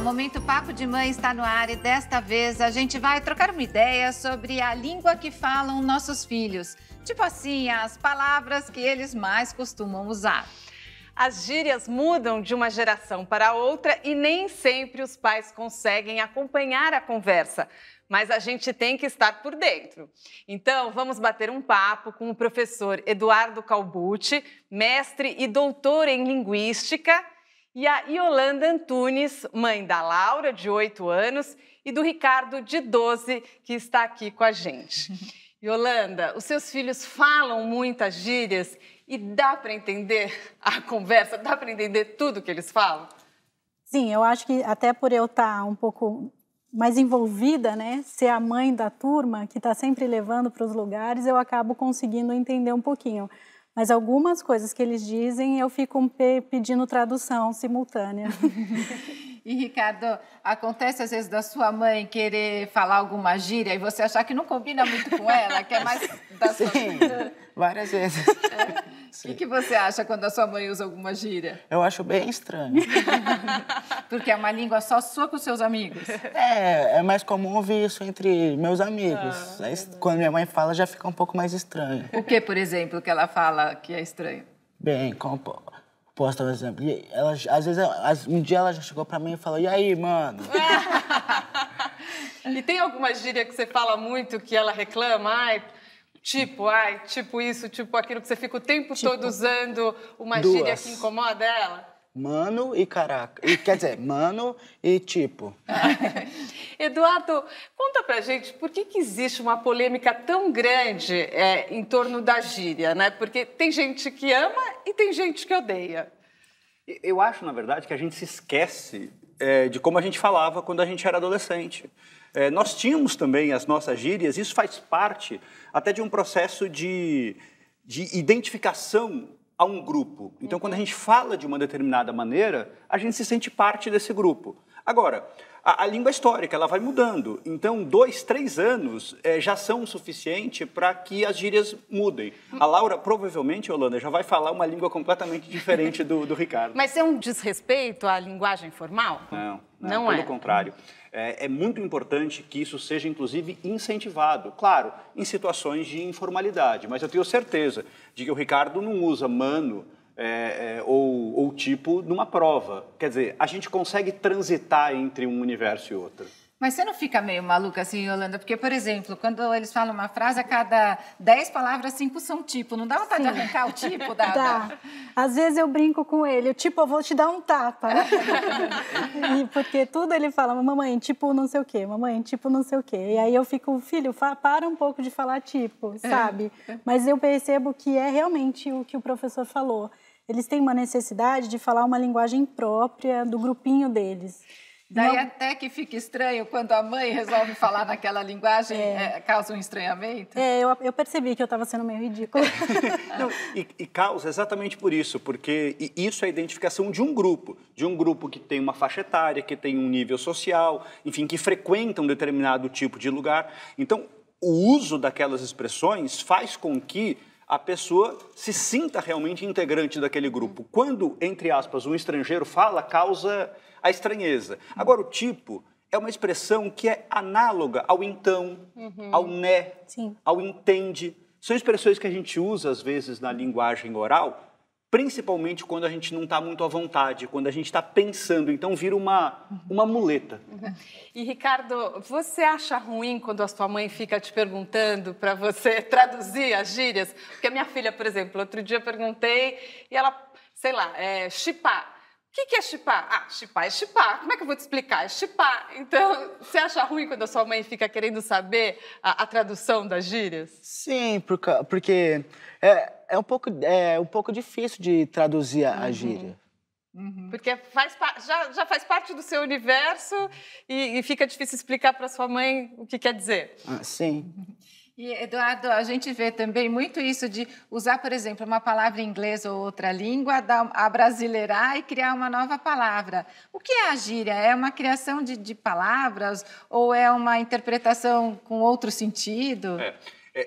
o Momento Papo de Mãe está no ar e desta vez a gente vai trocar uma ideia sobre a língua que falam nossos filhos. Tipo assim, as palavras que eles mais costumam usar. As gírias mudam de uma geração para outra e nem sempre os pais conseguem acompanhar a conversa, mas a gente tem que estar por dentro. Então, vamos bater um papo com o professor Eduardo Calbucci, mestre e doutor em Linguística, e a Yolanda Antunes, mãe da Laura, de 8 anos, e do Ricardo, de 12, que está aqui com a gente. Yolanda, os seus filhos falam muitas gírias e dá para entender a conversa, dá para entender tudo que eles falam? Sim, eu acho que até por eu estar um pouco mais envolvida, né, ser a mãe da turma, que está sempre levando para os lugares, eu acabo conseguindo entender um pouquinho. Mas algumas coisas que eles dizem, eu fico pedindo tradução simultânea. E, Ricardo, acontece às vezes da sua mãe querer falar alguma gíria e você achar que não combina muito com ela, que é mais da sua... Sim, várias vezes. O que você acha quando a sua mãe usa alguma gíria? Eu acho bem estranho. Porque é uma língua só sua com seus amigos? É mais comum ouvir isso entre meus amigos. Aí, quando minha mãe fala, já fica um pouco mais estranho. O que, por exemplo, que ela fala que é estranho? Bem, como posso dar um exemplo? Ela, às vezes, um dia ela já chegou pra mim e falou, e aí, mano? E tem alguma gíria que você fala muito que ela reclama? Tipo isso, tipo aquilo, que você fica o tempo todo usando uma gíria que incomoda ela? Mano e caraca. Quer dizer, mano e tipo. Eduardo, conta pra gente por que existe uma polêmica tão grande em torno da gíria, né? Porque tem gente que ama e tem gente que odeia. Eu acho, na verdade, que a gente se esquece de como a gente falava quando a gente era adolescente. Nós tínhamos também as nossas gírias, isso faz parte até de um processo de identificação a um grupo. Então, quando a gente fala de uma determinada maneira, a gente se sente parte desse grupo. Agora, a língua histórica, ela vai mudando. Então, 2, 3 anos já são o suficiente para que as gírias mudem. A Laura, provavelmente, Yolanda, já vai falar uma língua completamente diferente do Ricardo. Mas é um desrespeito à linguagem formal? Não pelo contrário. É muito importante que isso seja, inclusive, incentivado. Claro, em situações de informalidade, mas eu tenho certeza de que o Ricardo não usa mano ou tipo numa prova. Quer dizer, a gente consegue transitar entre um universo e outro. Mas você não fica meio maluca assim, Yolanda? Porque, por exemplo, quando eles falam uma frase, a cada 10 palavras, 5 são tipo. Não dá vontade de arrancar o tipo? Dá. Às vezes eu brinco com ele, tipo, eu vou te dar um tapa. Porque tudo ele fala, mamãe, tipo não sei o quê, mamãe, tipo não sei o quê. E aí eu fico, filho, para um pouco de falar tipo, sabe? Mas eu percebo que é realmente o que o professor falou. Eles têm uma necessidade de falar uma linguagem própria do grupinho deles. Daí até que fica estranho quando a mãe resolve falar naquela linguagem, causa um estranhamento? Eu percebi que eu estava sendo meio ridícula. E causa exatamente por isso, porque isso é a identificação de um grupo que tem uma faixa etária, que tem um nível social, enfim, que frequenta um determinado tipo de lugar. Então, o uso daquelas expressões faz com que a pessoa se sinta realmente integrante daquele grupo. Quando, entre aspas, um estrangeiro fala, causa a estranheza. Agora, o tipo é uma expressão que é análoga ao então, ao né, ao entende. São expressões que a gente usa, às vezes, na linguagem oral, principalmente quando a gente não está muito à vontade, quando a gente está pensando. Então, vira uma muleta. E, Ricardo, você acha ruim quando a sua mãe fica te perguntando para você traduzir as gírias? Porque a minha filha, por exemplo, outro dia perguntei e ela, sei lá, chipar. O que é chipar? Chipar é chipar. Como é que eu vou te explicar? É chipar. Então, você acha ruim quando a sua mãe fica querendo saber a tradução das gírias? Sim, porque é um pouco difícil de traduzir a gíria. Porque já faz parte do seu universo e fica difícil explicar para sua mãe o que quer dizer. Sim. E, Eduardo, a gente vê também muito isso de usar, por exemplo, uma palavra em inglês ou outra língua, abrasileirar e criar uma nova palavra. O que é a gíria? É uma criação de palavras ou é uma interpretação com outro sentido?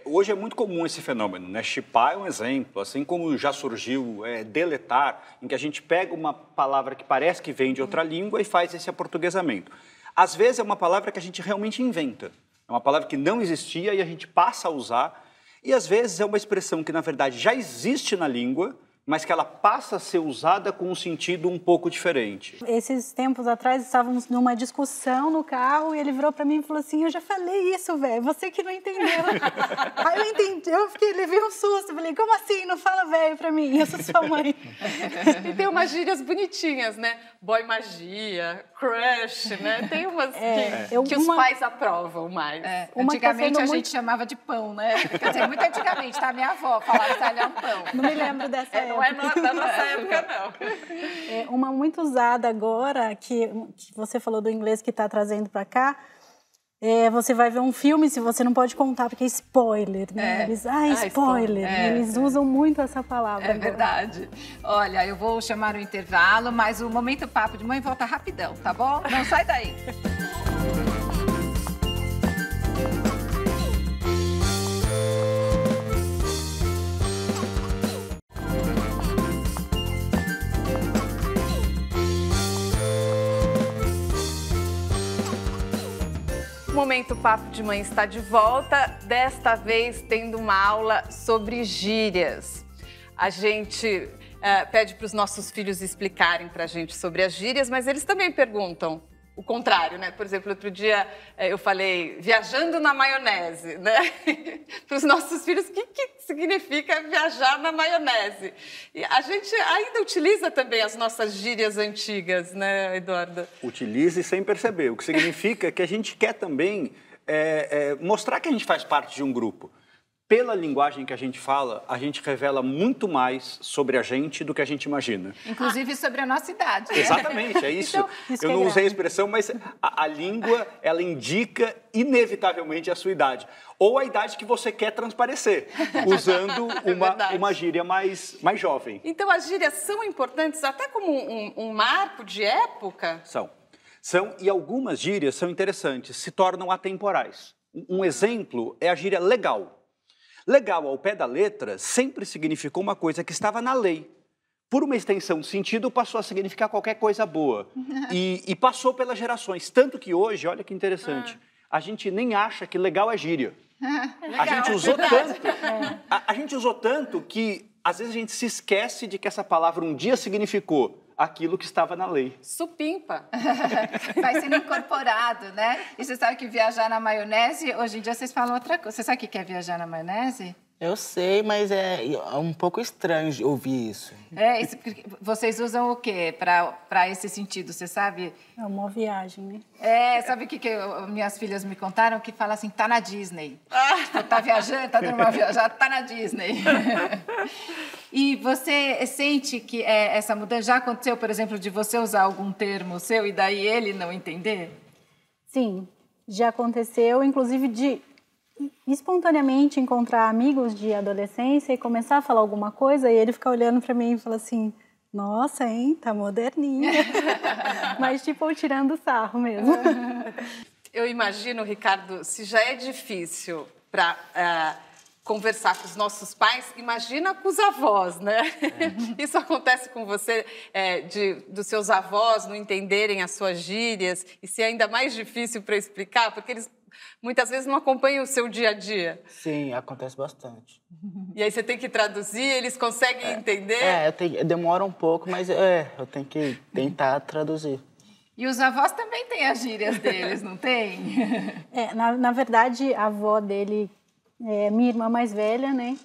Hoje é muito comum esse fenômeno, né? Chipar é um exemplo, assim como já surgiu deletar, em que a gente pega uma palavra que parece que vem de outra língua e faz esse aportuguesamento. Às vezes é uma palavra que a gente realmente inventa, é uma palavra que não existia e a gente passa a usar, e às vezes é uma expressão que, na verdade, já existe na língua, mas que ela passa a ser usada com um sentido um pouco diferente. Esses tempos atrás, estávamos numa discussão no carro e ele virou pra mim e falou assim, eu já falei isso, velho, você que não entendeu. Aí eu entendi, levei um susto, falei, como assim? Não fala velho pra mim, eu sou sua mãe. E tem umas gírias bonitinhas, né? Boy magia, crush, né? Tem umas que os pais aprovam mais. Antigamente a gente chamava de pão, né? Quer dizer, muito antigamente, tá? Minha avó falava talhar um pão. Não me lembro dessa época. Não é da nossa época, não. Uma muito usada agora, que você falou do inglês que está trazendo para cá, você vai ver um filme, se você não pode contar, porque é spoiler, né? Eles, spoiler. Eles usam muito essa palavra. É verdade. Olha, eu vou chamar o intervalo, mas o Momento Papo de Mãe volta rapidão, tá bom? Não sai daí. O Momento Papo de Mãe está de volta, desta vez tendo uma aula sobre gírias. A gente pede para os nossos filhos explicarem para a gente sobre as gírias, mas eles também perguntam o contrário, né? Por exemplo, outro dia eu falei viajando na maionese, né? Para os nossos filhos, o que significa viajar na maionese? E a gente ainda utiliza também as nossas gírias antigas, né, Eduardo? Utilize sem perceber, o que significa que a gente quer também mostrar que a gente faz parte de um grupo. Pela linguagem que a gente fala, a gente revela muito mais sobre a gente do que a gente imagina. Inclusive sobre a nossa idade. Né? Exatamente, é isso. Então, isso eu não usei a expressão, mas a língua, ela indica inevitavelmente a sua idade. Ou a idade que você quer transparecer, usando uma gíria mais jovem. Então, as gírias são importantes até como um marco de época? São, e algumas gírias são interessantes, se tornam atemporais. Um exemplo é a gíria legal. Legal, ao pé da letra, sempre significou uma coisa que estava na lei. Por uma extensão de sentido, passou a significar qualquer coisa boa. E passou pelas gerações. Tanto que hoje, olha que interessante, a gente nem acha que legal é gíria. A gente usou tanto. A gente usou tanto que, às vezes, a gente se esquece de que essa palavra um dia significou aquilo que estava na lei. Supimpa. Vai sendo incorporado, né? E você sabe que viajar na maionese, hoje em dia vocês falam outra coisa. Você sabe o que é viajar na maionese? Eu sei, mas é um pouco estranho de ouvir isso. Vocês usam o quê para esse sentido, você sabe? É uma viagem, né? Sabe o que minhas filhas me contaram? Que fala assim, tá na Disney. Tipo, tá viajando, tá dando uma viajada, tá na Disney. E você sente que essa mudança já aconteceu, por exemplo, de você usar algum termo seu e daí ele não entender? Sim, já aconteceu, inclusive de espontaneamente encontrar amigos de adolescência e começar a falar alguma coisa e ele ficar olhando para mim e falar assim, nossa, hein, tá moderninha. Mas tipo, tirando sarro mesmo. Eu imagino, Ricardo, se já é difícil para conversar com os nossos pais, imagina com os avós, né? Isso acontece com você, dos seus avós não entenderem as suas gírias e ser ainda mais difícil para explicar, porque eles muitas vezes não acompanham o seu dia a dia. Sim, acontece bastante. E aí você tem que traduzir, eeles conseguem entender? Demora um pouco, mas eu tenho que tentar traduzir. E os avós também têm as gírias deles, não tem? Na verdade, a avó dele é minha irmã mais velha, né?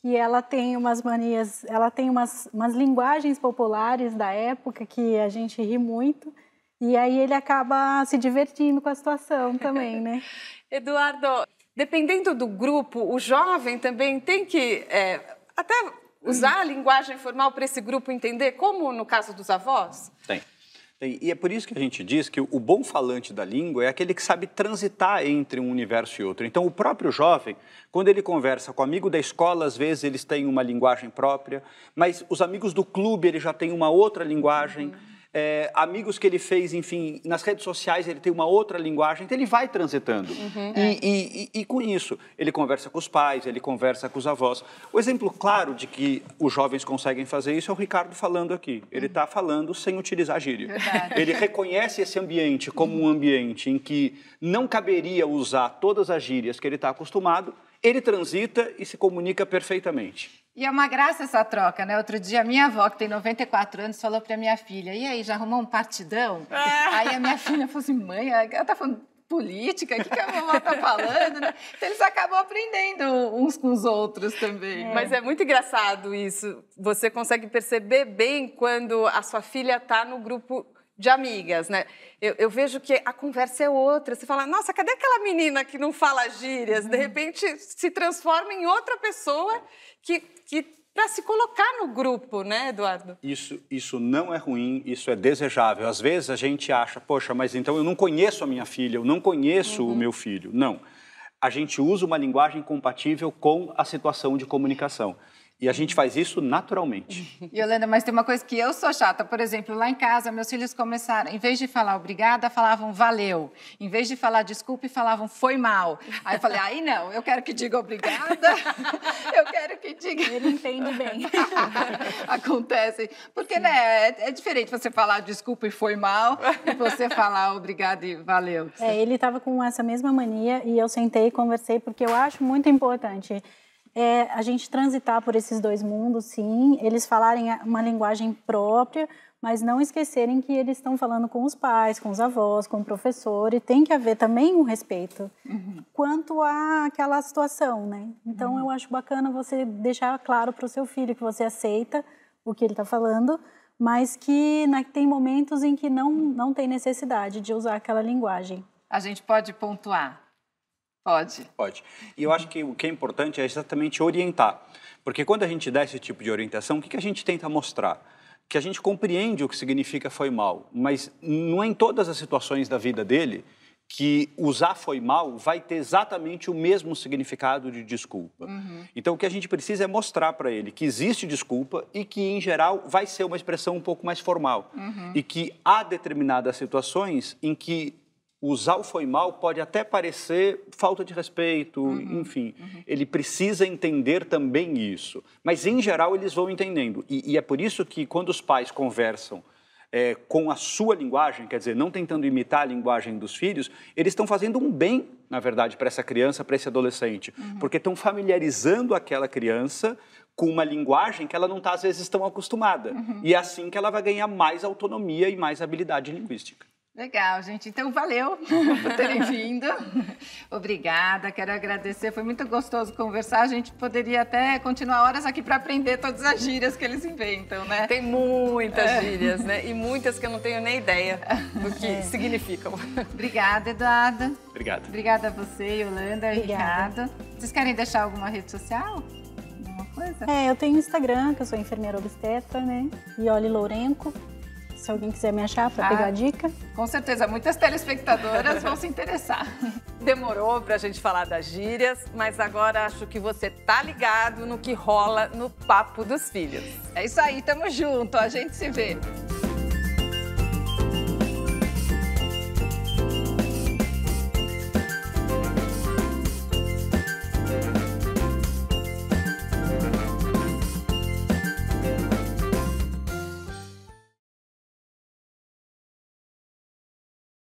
E ela tem umas manias, ela tem umas linguagens populares da época que a gente ri muito. E aí ele acaba se divertindo com a situação também, né? Eduardo, dependendo do grupo, o jovem também tem que até usar a linguagem formal para esse grupo entender, como no caso dos avós? Tem. E é por isso que a gente diz que o bom falante da língua é aquele que sabe transitar entre um universo e outro. Então, o próprio jovem, quando ele conversa com o amigo da escola, às vezes eles têm uma linguagem própria, mas os amigos do clube, ele já têm uma outra linguagem. amigos que ele fez, enfim, nas redes sociais ele tem uma outra linguagem, então ele vai transitando. E com isso, ele conversa com os pais, ele conversa com os avós. O exemplo claro de que os jovens conseguem fazer isso é o Ricardo falando aqui. Ele está falando sem utilizar gíria. Verdade. Ele reconhece esse ambiente como um ambiente em que não caberia usar todas as gírias que ele está acostumado, ele transita e se comunica perfeitamente. E é uma graça essa troca, né? Outro dia, a minha avó, que tem 94 anos, falou para minha filha, e aí, já arrumou um partidão? Aí a minha filha falou assim, mãe, ela tá falando política, o que a vovó tá falando, né? Então eles acabam aprendendo uns com os outros também. Mas é muito engraçado isso. Você consegue perceber bem quando a sua filha tá no grupo de amigas, né? Eu vejo que a conversa é outra. Você fala, nossa, cadê aquela menina que não fala gírias? De repente se transforma em outra pessoa que para se colocar no grupo, né, Eduardo? Isso não é ruim, isso é desejável. Às vezes a gente acha, poxa, mas então eu não conheço a minha filha, eu não conheço o meu filho. Não. A gente usa uma linguagem compatível com a situação de comunicação. E a gente faz isso naturalmente. Yolanda, mas tem uma coisa que eu sou chata. Por exemplo, lá em casa, meus filhos começaram, em vez de falar obrigada, falavam valeu. Em vez de falar desculpe, falavam foi mal. Aí eu falei, aí não, eu quero que diga obrigada, eu quero que diga... Ele entende bem. Acontece. Porque, né, é diferente você falar desculpa e foi mal e você falar obrigada e valeu. Ele estava com essa mesma mania e eu sentei e conversei, porque eu acho muito importante a gente transitar por esses dois mundos, sim, eles falarem uma linguagem própria, mas não esquecerem que eles estão falando com os pais, com os avós, com o professor, e tem que haver também um respeito quanto àquela situação, né? Então, eu acho bacana você deixar claro para o seu filho que você aceita o que ele está falando, mas que tem momentos em que não tem necessidade de usar aquela linguagem. A gente pode pontuar. Pode. Pode. E eu acho que o que é importante é exatamente orientar. Porque quando a gente dá esse tipo de orientação, o que a gente tenta mostrar? Que a gente compreende o que significa foi mal, mas não é em todas as situações da vida dele que usar foi mal vai ter exatamente o mesmo significado de desculpa. Então, o que a gente precisa é mostrar para ele que existe desculpa e que, em geral, vai ser uma expressão um pouco mais formal. E que há determinadas situações em que usar o foi mal pode até parecer falta de respeito, enfim. Ele precisa entender também isso. Mas, em geral, eles vão entendendo. E é por isso que, quando os pais conversam com a sua linguagem, quer dizer, não tentando imitar a linguagem dos filhos, eles estão fazendo um bem, na verdade, para essa criança, para esse adolescente. Porque estão familiarizando aquela criança com uma linguagem que ela não está, às vezes, tão acostumada. E é assim que ela vai ganhar mais autonomia e mais habilidade linguística. Legal, gente. Então, valeu por terem vindo. Obrigada, quero agradecer. Foi muito gostoso conversar. A gente poderia até continuar horas aqui para aprender todas as gírias que eles inventam, né? Tem muitas gírias, né? E muitas que eu não tenho nem ideia do que significam. Obrigada, Eduardo. Obrigado. Obrigada a você, Yolanda, Ricardo. Vocês querem deixar alguma rede social? Alguma coisa? Eu tenho Instagram, que eu sou enfermeira obstetra, né? Iole Lourenco. Se alguém quiser me achar para pegar a dica. Com certeza, muitas telespectadoras vão se interessar. Demorou pra gente falar das gírias, mas agora acho que você tá ligado no que rola no Papo dos Filhos. É isso aí, tamo junto, a gente se vê.